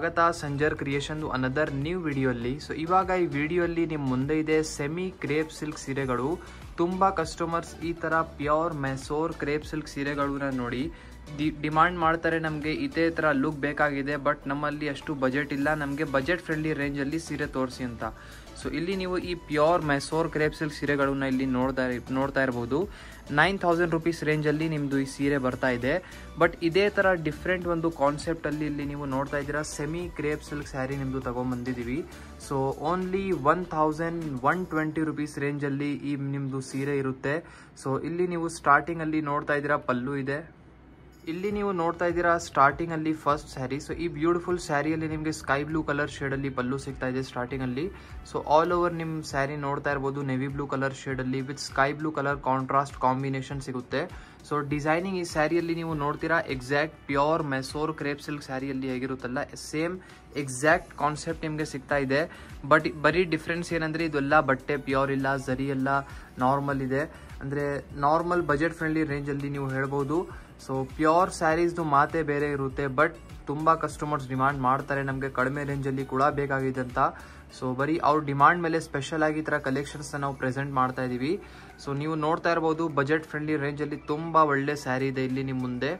ಸ್ವಾಗತ Sanjar creation another new ವಿಡಿಯೋಲ್ಲಿ. So ಇವಾಗ ಈ ವಿಡಿಯೋಲ್ಲಿ ನಿಮ್ಮ ಮುಂದೆ ಇದೆ ಸೆಮಿ ಕ್ರೇಪ್ ಸಿಲ್ಕ್ ಸೀರೆಗಳು. ತುಂಬ ಕಸ್ಟಮರ್ಸ್ ಈ ಥರ ಪ್ಯೂರ್ ಮೆಸೋರ್ ಕ್ರೇಪ್ ಸಿಲ್ಕ್ ಸೀರೆಗಳನ್ನ ನೋಡಿ ಡಿಮಾಂಡ್ ಮಾಡ್ತಾರೆ. ನಮಗೆ ಇದೇ ಥರ ಲುಕ್ ಬೇಕಾಗಿದೆ, ಬಟ್ ನಮ್ಮಲ್ಲಿ ಅಷ್ಟು ಬಜೆಟ್ ಇಲ್ಲ, ನಮಗೆ ಬಜೆಟ್ ಫ್ರೆಂಡ್ಲಿ ರೇಂಜಲ್ಲಿ ಸೀರೆ ತೋರಿಸಿ ಅಂತ. ಸೊ ಇಲ್ಲಿ ನೀವು ಈ ಪ್ಯೂರ್ ಮೆಸೋರ್ ಕ್ರೇಪ್ ಸಿಲ್ಕ್ ಸೀರೆಗಳನ್ನ ಇಲ್ಲಿ ನೋಡ್ತಾ ಇರ್ಬೋದು. 9000 ರುಪೀಸ್ ರೇಂಜಲ್ಲಿ ನಿಮ್ಮದು ಈ ಸೀರೆ ಬರ್ತಾ ಇದೆ. ಬಟ್ ಇದೇ ಥರ ಡಿಫ್ರೆಂಟ್ ಒಂದು ಕಾನ್ಸೆಪ್ಟಲ್ಲಿ ಇಲ್ಲಿ ನೀವು ನೋಡ್ತಾ ಇದ್ದೀರಾ ಸೆಮಿ ಕ್ರೇಪ್ ಸಿಲ್ಕ್ ಸ್ಯಾರಿ ನಿಮ್ಮದು ತೊಗೊಂಬಂದಿದ್ದೀವಿ. ಸೊ ಓನ್ಲಿ 1120 ರುಪೀಸ್ ರೇಂಜಲ್ಲಿ ಈ ನಿಮ್ಮದು ಸೀರೆ ಇರುತ್ತೆ. ಸೊ ಇಲ್ಲಿ ನೀವು ಸ್ಟಾರ್ಟಿಂಗಲ್ಲಿ ನೋಡ್ತಾ ಇದ್ದೀರಾ ಪಲ್ಲು ಇದೆ. ಇಲ್ಲಿ ನೀವು ನೋಡ್ತಾ ಇದ್ದೀರಾ ಸ್ಟಾರ್ಟಿಂಗ್ ಅಲ್ಲಿ ಫಸ್ಟ್ ಸ್ಯಾರಿ. ಸೊ ಈ ಬ್ಯೂಟಿಫುಲ್ ಸ್ಯಾರಿಯಲ್ಲಿ ನಿಮಗೆ ಸ್ಕೈ ಬ್ಲೂ ಕಲರ್ ಶೇಡ್ ಅಲ್ಲಿ ಪಲ್ಲು ಸಿಗ್ತಾ ಇದೆ ಸ್ಟಾರ್ಟಿಂಗ್ ಅಲ್ಲಿ. ಸೊ ಆಲ್ ಓವರ್ ನಿಮ್ ಸ್ಯಾರಿ ನೋಡ್ತಾ ಇರಬಹುದು ನೆವಿ ಬ್ಲೂ ಕಲರ್ ಶೇಡ್ ಅಲ್ಲಿ with sky blue colour contrast combination ಸಿಗುತ್ತೆ. ಸೊ ಡಿಸೈನಿಂಗ್ ಈ ಸ್ಯಾರಿಯಲ್ಲಿ ನೀವು ನೋಡ್ತೀರಾ exact pure Mysore crepe silk ಸ್ಯಾರಿಯಲ್ಲಿ ಹೇಗಿರುತ್ತಲ್ಲ ಸೇಮ್ ಎಕ್ಸಾಕ್ಟ್ ಕಾನ್ಸೆಪ್ಟ್ ನಿಮಗೆ ಸಿಗ್ತಾ ಇದೆ. ಬಟ್ ಬರೀ ಡಿಫ್ರೆನ್ಸ್ ಏನಂದ್ರೆ ಇದೆಲ್ಲ ಬಟ್ಟೆ ಪ್ಯೂರ್ ಇಲ್ಲ, ಜರಿ ಎಲ್ಲ ನಾರ್ಮಲ್ ಇದೆ. ಅಂದ್ರೆ ನಾರ್ಮಲ್ ಬಜೆಟ್ ಫ್ರೆಂಡ್ಲಿ ರೇಂಜಲ್ಲಿ ನೀವು ಹೇಳ್ಬೋದು. ಸೊ ಪ್ಯೂರ್ ಸ್ಯಾರೀಸ್ದು ಮಾತೇ ಬೇರೆ ಇರುತ್ತೆ. ಬಟ್ ತುಂಬ ಕಸ್ಟಮರ್ಸ್ ಡಿಮಾಂಡ್ ಮಾಡ್ತಾರೆ ನಮಗೆ ಕಡಿಮೆ ರೇಂಜಲ್ಲಿ ಕೂಡ ಬೇಕಾಗಿದೆ ಅಂತ. ಸೊ ಬರೀ ಅವ್ರ ಡಿಮಾಂಡ್ ಮೇಲೆ ಸ್ಪೆಷಲ್ ಆಗಿ ಈ ಥರ ಕಲೆಕ್ಷನ್ಸ್ನ ನಾವು ಪ್ರೆಸೆಂಟ್ ಮಾಡ್ತಾ ಇದ್ದೀವಿ. ಸೊ ನೀವು ನೋಡ್ತಾ ಇರ್ಬೋದು ಬಜೆಟ್ ಫ್ರೆಂಡ್ಲಿ ರೇಂಜಲ್ಲಿ ತುಂಬ ಒಳ್ಳೆ ಸ್ಯಾರಿ ಇದೆ ಇಲ್ಲಿ ನಿಮ್ಮ ಮುಂದೆ.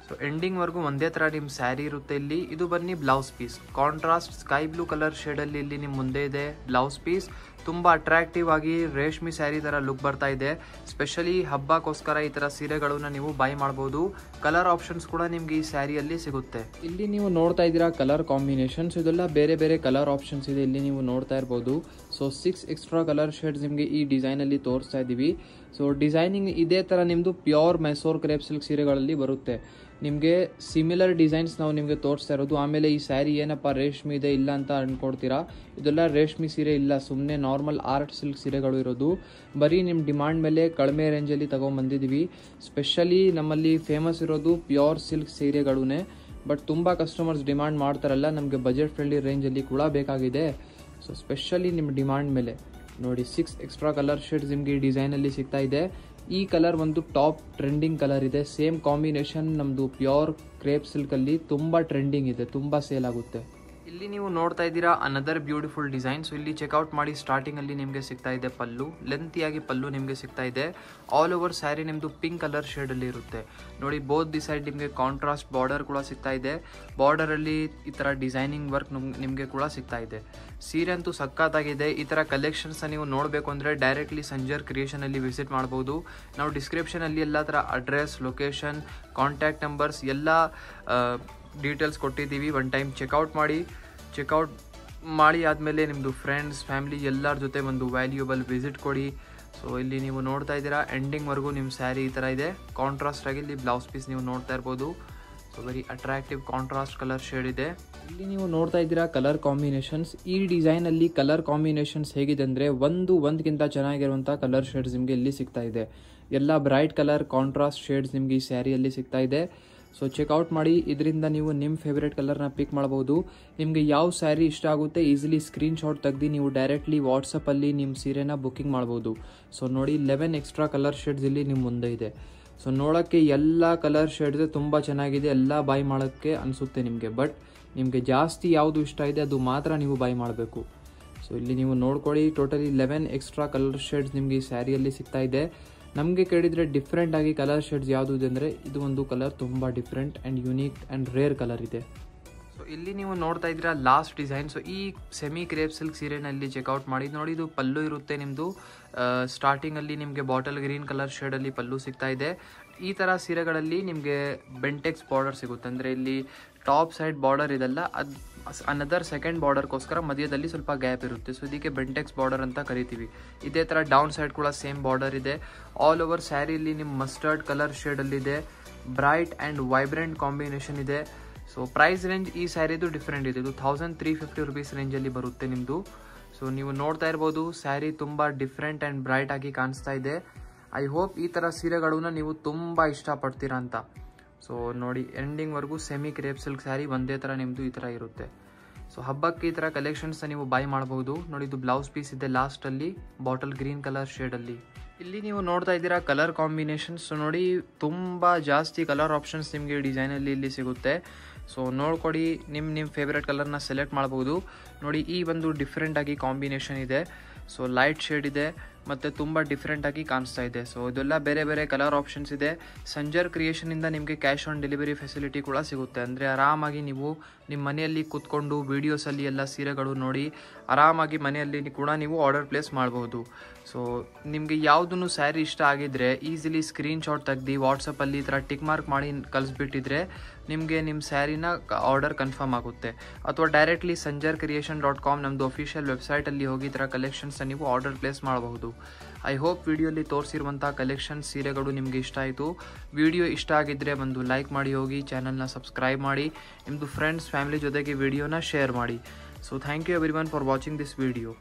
ಸೊ ಎಂಡಿಂಗ್ವರೆಗೂ ಒಂದೇ ಥರ ನಿಮ್ಮ ಸ್ಯಾರಿ ಇರುತ್ತೆ. ಇಲ್ಲಿ ಇದು ಬನ್ನಿ blouse piece, contrast sky blue colour ಶೇಡಲ್ಲಿ ಇಲ್ಲಿ ನಿಮ್ಮ ಮುಂದೆ ಇದೆ ಬ್ಲೌಸ್ ಪೀಸ್. ತುಂಬ ಅಟ್ರಾಕ್ಟಿವ್ ಆಗಿ ರೇಷ್ಮೆ ಸ್ಯಾರಿ ಥರ ಲುಕ್ ಬರ್ತಾ ಇದೆ. ಸ್ಪೆಷಲಿ ಹಬ್ಬಕ್ಕೋಸ್ಕರ ಈ ಥರ ಸೀರೆಗಳನ್ನ ನೀವು ಬೈ ಮಾಡ್ಬೋದು. ಕಲರ್ ಆಪ್ಷನ್ಸ್ ಕೂಡ ನಿಮ್ಗೆ ಈ ಸ್ಯಾರಿಯಲ್ಲಿ ಸಿಗುತ್ತೆ. ಇಲ್ಲಿ ನೀವು ನೋಡ್ತಾ ಇದ್ದೀರಾ ಕಲರ್ ಕಾಂಬಿನೇಷನ್ಸ್, ಇದೆಲ್ಲ ಬೇರೆ ಬೇರೆ ಕಲರ್ ಆಪ್ಷನ್ಸ್ ಇದೆ ಇಲ್ಲಿ ನೀವು ನೋಡ್ತಾ ಇರ್ಬೋದು. ಸೊ 6 ಎಕ್ಸ್ಟ್ರಾ ಕಲರ್ ಶೇಡ್ಸ್ ನಿಮಗೆ ಈ ಡಿಸೈನಲ್ಲಿ ತೋರಿಸ್ತಾ ಇದ್ದೀವಿ. ಸೊ ಡಿಸೈನಿಂಗ್ ಇದೇ ಥರ ನಿಮ್ಮದು ಪ್ಯೂರ್ ಮೆಸೋರ್ ಕ್ರೇಪ್ ಸಿಲ್ಕ್ ಸೀರೆಗಳಲ್ಲಿ ಬರುತ್ತೆ. ನಿಮಗೆ ಸಿಮಿಲರ್ ಡಿಸೈನ್ಸ್ ನಾವು ನಿಮಗೆ ತೋರಿಸ್ತಾ ಇರೋದು. ಆಮೇಲೆ ಈ ಸ್ಯಾರಿ ಏನಪ್ಪ ರೇಷ್ಮೆ ಇದೆ ಇಲ್ಲ ಅಂತ ಅನ್ಕೊಡ್ತೀರಾ, ಇದೆಲ್ಲ ರೇಷ್ಮೆ ಸೀರೆ ಇಲ್ಲ, ಸುಮ್ಮನೆ ನಾರ್ಮಲ್ ಆರ್ಟ್ ಸಿಲ್ಕ್ ಸೀರೆಗಳು ಇರೋದು. ಬರೀ ನಿಮ್ಮ ಡಿಮಾಂಡ್ ಮೇಲೆ ಕಡಿಮೆ ರೇಂಜಲ್ಲಿ ತೊಗೊಂಬಂದಿದ್ದೀವಿ. ಸ್ಪೆಷಲಿ ನಮ್ಮಲ್ಲಿ ಫೇಮಸ್ ಇರೋದು ಪ್ಯೂರ್ ಸಿಲ್ಕ್ ಸೀರೆಗಳೇ. ಬಟ್ ತುಂಬ ಕಸ್ಟಮರ್ಸ್ ಡಿಮಾಂಡ್ ಮಾಡ್ತಾರಲ್ಲ ನಮಗೆ ಬಜೆಟ್ ಫ್ರೆಂಡ್ಲಿ ರೇಂಜಲ್ಲಿ ಕೂಡ ಬೇಕಾಗಿದೆ. ಸೊ ಸ್ಪೆಷಲಿ ನಿಮ್ಮ ಡಿಮಾಂಡ್ ಮೇಲೆ ನೋಡಿ 6 ಎಕ್ಸ್ಟ್ರಾ ಕಲರ್ ಶೇಡ್ಸ್ ನಿಮಗೆ ಈ ಡಿಸೈನಲ್ಲಿ ಸಿಗ್ತಾ ಇದೆ. ಈ ಕಲರ್ ಒಂದು ಟಾಪ್ ಟ್ರೆಂಡಿಂಗ್ ಕಲರ್ ಇದೆ. ಸೇಮ್ ಕಾಂಬಿನೇಷನ್ ನಮ್ಮದು ಪ್ಯೂರ್ ಕ್ರೇಪ್ ಸಿಲ್ಕಲ್ಲಿ ತುಂಬ ಟ್ರೆಂಡಿಂಗ್ ಇದೆ, ತುಂಬ ಸೇಲ್ ಆಗುತ್ತೆ. ಇಲ್ಲಿ ನೀವು ನೋಡ್ತಾ ಇದ್ದೀರಾ ಅನದರ್ ಬ್ಯೂಟಿಫುಲ್ ಡಿಸೈನ್. ಸೊ ಇಲ್ಲಿ ಚೆಕ್ಔಟ್ ಮಾಡಿ ಸ್ಟಾರ್ಟಿಂಗಲ್ಲಿ ನಿಮಗೆ ಸಿಗ್ತಾ ಇದೆ ಪಲ್ಲು, ಲೆಂತಿಯಾಗಿ ಪಲ್ಲು ನಿಮಗೆ ಸಿಗ್ತಾ ಇದೆ. ಆಲ್ ಓವರ್ ಸ್ಯಾರಿ ನಿಮ್ಮದು ಪಿಂಕ್ ಕಲರ್ ಶೇಡಲ್ಲಿ ಇರುತ್ತೆ ನೋಡಿ. ಬೋತ್ ದಿ ಸೈಡ್ ನಿಮಗೆ ಕಾಂಟ್ರಾಸ್ಟ್ ಬಾರ್ಡರ್ ಕೂಡ ಸಿಗ್ತಾ ಇದೆ. ಬಾರ್ಡರಲ್ಲಿ ಈ ಥರ ಡಿಸೈನಿಂಗ್ ವರ್ಕ್ ನಿಮಗೆ ಕೂಡ ಸಿಗ್ತಾ ಇದೆ. ಸೀರೆ ಅಂತೂ ಸಖತ್ತಾಗಿದೆ. ಈ ಥರ ಕಲೆಕ್ಷನ್ಸ್ನ ನೀವು ನೋಡಬೇಕು ಅಂದರೆ ಡೈರೆಕ್ಟ್ಲಿ ಸಂಜರ್ ಕ್ರಿಯೇಷನಲ್ಲಿ ವಿಸಿಟ್ ಮಾಡ್ಬೋದು. ನಾವು ಡಿಸ್ಕ್ರಿಪ್ಷನಲ್ಲಿ ಎಲ್ಲ ಥರ ಅಡ್ರೆಸ್, ಲೊಕೇಶನ್, ಕಾಂಟ್ಯಾಕ್ಟ್ ನಂಬರ್ಸ್ ಎಲ್ಲ ಡೀಟೇಲ್ಸ್ ಕೊಟ್ಟಿದ್ದೀವಿ. ಒನ್ ಟೈಮ್ ಚೆಕ್ಔಟ್ ಮಾಡಿ ಆದಮೇಲೆ ನಿಮ್ಮದು ಫ್ರೆಂಡ್ಸ್, ಫ್ಯಾಮಿಲಿ ಎಲ್ಲರ ಜೊತೆ ಒಂದು ವ್ಯಾಲ್ಯೂಬಲ್ ವಿಸಿಟ್ ಕೊಡಿ. ಸೊ ಇಲ್ಲಿ ನೀವು ನೋಡ್ತಾ ಇದ್ದೀರಾ ಎಂಡಿಂಗ್ವರೆಗೂ ನಿಮ್ಮ ಸ್ಯಾರಿ ಈ ಥರ ಇದೆ. ಕಾಂಟ್ರಾಸ್ಟ್ ಆಗಿ ಇಲ್ಲಿ ಬ್ಲೌಸ್ ಪೀಸ್ ನೀವು ನೋಡ್ತಾ ಇರ್ಬೋದು. So very attractive contrast colour shade ಇದೆ. ಇಲ್ಲಿ ನೀವು ನೋಡ್ತಾ ಇದ್ದೀರಾ ಕಲರ್ ಕಾಂಬಿನೇಷನ್ಸ್. ಈ ಡಿಸೈನಲ್ಲಿ ಕಲರ್ ಕಾಂಬಿನೇಷನ್ಸ್ ಹೇಗಿದೆ ಅಂದರೆ ಒಂದಕ್ಕಿಂತ ಚೆನ್ನಾಗಿರುವಂಥ ಕಲರ್ ಶೇಡ್ಸ್ ನಿಮಗೆ ಇಲ್ಲಿ ಸಿಗ್ತಾ ಇದೆ. ಎಲ್ಲ ಬ್ರೈಟ್ ಕಲರ್ ಕಾಂಟ್ರಾಸ್ಟ್ ಶೇಡ್ಸ್ ನಿಮಗೆ ಈ ಸ್ಯಾರಿಯಲ್ಲಿ ಸಿಗ್ತಾ ಇದೆ. ಸೊ ಚೆಕ್ಔಟ್ ಮಾಡಿ, ಇದರಿಂದ ನೀವು ನಿಮ್ಮ ಫೇವ್ರೇಟ್ ಕಲರ್ನ ಪಿಕ್ ಮಾಡ್ಬೋದು. ನಿಮಗೆ ಯಾವ ಸ್ಯಾರಿ ಇಷ್ಟ ಆಗುತ್ತೆ ಈಸಿಲಿ ಸ್ಕ್ರೀನ್ಶಾಟ್ ತೆಗೆದು ನೀವು ಡೈರೆಕ್ಟ್ಲಿ ವಾಟ್ಸಪ್ಪಲ್ಲಿ ನಿಮ್ಮ ಸೀರೆನ ಬುಕ್ಕಿಂಗ್ ಮಾಡ್ಬೋದು. ಸೊ ನೋಡಿ 11 ಎಕ್ಸ್ಟ್ರಾ ಕಲರ್ ಶೇಡ್ಸ್ ಇಲ್ಲಿ ನಿಮ್ಮ ಮುಂದೆ ಇದೆ. ಸೊ ನೋಡೋಕ್ಕೆ ಎಲ್ಲ ಕಲರ್ ಶೇಡ್ಸ್ ತುಂಬ ಚೆನ್ನಾಗಿದೆ, ಎಲ್ಲ ಬೈ ಮಾಡೋಕ್ಕೆ ಅನಿಸುತ್ತೆ ನಿಮಗೆ. ಬಟ್ ನಿಮಗೆ ಜಾಸ್ತಿ ಯಾವುದು ಇಷ್ಟ ಇದೆ ಅದು ಮಾತ್ರ ನೀವು ಬೈ ಮಾಡಬೇಕು. ಸೊ ಇಲ್ಲಿ ನೀವು ನೋಡ್ಕೊಳ್ಳಿ ಟೋಟಲಿ 11 ಎಕ್ಸ್ಟ್ರಾ ಕಲರ್ ಶೇಡ್ಸ್ ನಿಮಗೆ ಈ ಸ್ಯಾರಿಯಲ್ಲಿ ಸಿಗ್ತಾ ಇದೆ. ನಮಗೆ ಕೇಳಿದರೆ ಡಿಫ್ರೆಂಟ್ ಆಗಿ ಕಲರ್ ಶೇಡ್ಸ್ ಯಾವುದು ಇದೆ ಅಂದರೆ ಇದು ಒಂದು ಕಲರ್ ತುಂಬ different and unique and rare colour ಇದೆ. ಸೊ ಇಲ್ಲಿ ನೀವು ನೋಡ್ತಾ ಇದ್ದೀರಾ ಲಾಸ್ಟ್ ಡಿಸೈನ್. ಸೊ ಈ ಸೆಮಿ ಕ್ರೇಪ್ ಸಿಲ್ಕ್ ಸೀರೆನಲ್ಲಿ ಚೆಕ್ಔಟ್ ಮಾಡಿ ನೋಡಿ. ಇದು ಪಲ್ಲು ಇರುತ್ತೆ ನಿಮ್ಮದು. ಸ್ಟಾರ್ಟಿಂಗಲ್ಲಿ ನಿಮಗೆ ಬಾಟಲ್ ಗ್ರೀನ್ ಕಲರ್ ಶೇಡಲ್ಲಿ ಪಲ್ಲು ಸಿಗ್ತಾ ಇದೆ. ಈ ಥರ ಸೀರೆಗಳಲ್ಲಿ ನಿಮಗೆ ಬೆಂಟೆಕ್ಸ್ ಬಾರ್ಡರ್ ಸಿಗುತ್ತೆ. ಅಂದರೆ ಇಲ್ಲಿ ಟಾಪ್ ಸೈಡ್ ಬಾರ್ಡರ್ ಇದೆಲ್ಲ ಅದು ಅನದರ್ ಸೆಕೆಂಡ್ ಬಾರ್ಡರ್ಗೋಸ್ಕರ ಮಧ್ಯದಲ್ಲಿ ಸ್ವಲ್ಪ ಗ್ಯಾಪ್ ಇರುತ್ತೆ. ಸೊ ಇದಕ್ಕೆ ಬೆಂಟೆಕ್ಸ್ ಬಾರ್ಡರ್ ಅಂತ ಕರಿತೀವಿ. ಇದೇ ಥರ ಡೌನ್ ಸೈಡ್ ಕೂಡ ಸೇಮ್ ಬಾರ್ಡರ್ ಇದೆ. ಆಲ್ ಓವರ್ ಸ್ಯಾರಿಯಲ್ಲಿ ನಿಮ್ಮ ಮಸ್ಟರ್ಡ್ ಕಲರ್ ಶೇಡಲ್ಲಿದೆ. ಬ್ರೈಟ್ ಆ್ಯಂಡ್ ವೈಬ್ರೆಂಟ್ ಕಾಂಬಿನೇಷನ್ ಇದೆ. ಸೊ ಪ್ರೈಸ್ ರೇಂಜ್ ಈ ಸ್ಯಾರಿದು ಡಿಫ್ರೆಂಟ್ ಇದೆ. ಇದು 1350 ರುಪೀಸ್ ರೇಂಜಲ್ಲಿ ಬರುತ್ತೆ ನಿಮ್ಮದು. ಸೊ ನೀವು ನೋಡ್ತಾ ಇರ್ಬೋದು ಸ್ಯಾರಿ ತುಂಬ ಡಿಫ್ರೆಂಟ್ ಆ್ಯಂಡ್ ಬ್ರೈಟ್ ಆಗಿ ಕಾಣಿಸ್ತಾ ಇದೆ. ಐ ಹೋಪ್ ಈ ಥರ ಸೀರೆಗಳನ್ನ ನೀವು ತುಂಬ ಇಷ್ಟಪಡ್ತೀರಾ ಅಂತ. ಸೊ ನೋಡಿ ಎಂಡಿಂಗ್ವರೆಗೂ ಸೆಮಿ ಕ್ರೇಪ್ ಸಿಲ್ಕ್ ಸ್ಯಾರಿ ಒಂದೇ ಥರ ನಿಮ್ಮದು ಈ ಥರ ಇರುತ್ತೆ. ಸೊ ಹಬ್ಬಕ್ಕೆ ಈ ಥರ ಕಲೆಕ್ಷನ್ಸ್ನ ನೀವು ಬೈ ಮಾಡ್ಬೋದು. ನೋಡಿ ಇದು ಬ್ಲೌಸ್ ಪೀಸ್ ಇದೆ ಲಾಸ್ಟಲ್ಲಿ ಬಾಟಲ್ ಗ್ರೀನ್ ಕಲರ್ ಶೇಡಲ್ಲಿ. ಇಲ್ಲಿ ನೀವು ನೋಡ್ತಾ ಇದ್ದೀರಾ ಕಲರ್ ಕಾಂಬಿನೇಷನ್ಸ್ ನೋಡಿ ತುಂಬ ಜಾಸ್ತಿ ಕಲರ್ ಆಪ್ಷನ್ಸ್ ನಿಮಗೆ ಡಿಸೈನಲ್ಲಿ ಇಲ್ಲಿ ಸಿಗುತ್ತೆ. ಸೊ ನೋಡ್ಕೊಡಿ, ನಿಮ್ಮ ಫೇವ್ರೆಟ್ ಕಲರ್ನ ಸೆಲೆಕ್ಟ್ ಮಾಡ್ಬೋದು. ನೋಡಿ, ಈ ಒಂದು ಡಿಫ್ರೆಂಟಾಗಿ ಕಾಂಬಿನೇಷನ್ ಇದೆ. ಸೊ ಲೈಟ್ ಶೇಡ್ ಇದೆ ಮತ್ತು ತುಂಬ ಡಿಫ್ರೆಂಟಾಗಿ ಕಾಣಿಸ್ತಾ ಇದೆ. ಸೊ ಇದೆಲ್ಲ ಬೇರೆ ಬೇರೆ ಕಲರ್ ಆಪ್ಷನ್ಸ್ ಇದೆ. ಸಂಜರ್ ಕ್ರಿಯೇಷನಿಂದ ನಿಮಗೆ ಕ್ಯಾಶ್ ಆನ್ ಡೆಲಿವರಿ ಫೆಸಿಲಿಟಿ ಕೂಡ ಸಿಗುತ್ತೆ. ಅಂದರೆ ಆರಾಮಾಗಿ ನೀವು ನಿಮ್ಮ ಮನೆಯಲ್ಲಿ ಕೂತ್ಕೊಂಡು ವೀಡಿಯೋಸಲ್ಲಿ ಎಲ್ಲ ಸೀರೆಗಳು ನೋಡಿ ಆರಾಮಾಗಿ ಮನೆಯಲ್ಲಿ ಕೂಡ ನೀವು ಆರ್ಡರ್ ಪ್ಲೇಸ್ ಮಾಡ್ಬೋದು. ಸೊ ನಿಮಗೆ ಯಾವುದೂ ಸ್ಯಾರಿ ಇಷ್ಟ ಆಗಿದ್ದರೆ ಈಸಿಲಿ ಸ್ಕ್ರೀನ್ಶಾಟ್ ತೆಗ್ದು ವಾಟ್ಸಪ್ಪಲ್ಲಿ ಈ ಥರ ಟಿಕ್ ಮಾರ್ಕ್ ಮಾಡಿ ಕಳಿಸ್ಬಿಟ್ಟಿದ್ರೆ ನಿಮಗೆ ನಿಮ್ಮ ಸ್ಯಾರಿನ ಆರ್ಡರ್ ಕನ್ಫರ್ಮ್ ಆಗುತ್ತೆ. ಅಥವಾ ಡೈರೆಕ್ಟ್ಲಿ sanjarcreation.com ನಮ್ಮದು ಅಫಿಷಿಯಲ್ ವೆಬ್ಸೈಟಲ್ಲಿ ಹೋಗಿ ಈ ಥರ ಕಲೆಕ್ಷನ್ಸ್ನ ನೀವು ಆರ್ಡರ್ ಪ್ಲೇಸ್ ಮಾಡಬಹುದು. ಐ ಹೋಪ್ ವಿಡಿಯೋಲಿ ತೋರಿಸಿರುವಂಥ ಕಲೆಕ್ಷನ್ ಸೀರೆಗಳು ನಿಮಗೆ ಇಷ್ಟ ಆಯಿತು. ವಿಡಿಯೋ ಇಷ್ಟ ಆಗಿದ್ದರೆ ಒಂದು ಲೈಕ್ ಮಾಡಿ ಹೋಗಿ, ಚಾನಲ್ನ ಸಬ್ಸ್ಕ್ರೈಬ್ ಮಾಡಿ, ನಿಮ್ಮದು ಫ್ರೆಂಡ್ಸ್ ಫ್ಯಾಮಿಲಿ ಜೊತೆಗೆ ವಿಡಿಯೋನ ಶೇರ್ ಮಾಡಿ. So thank you everyone for watching this video.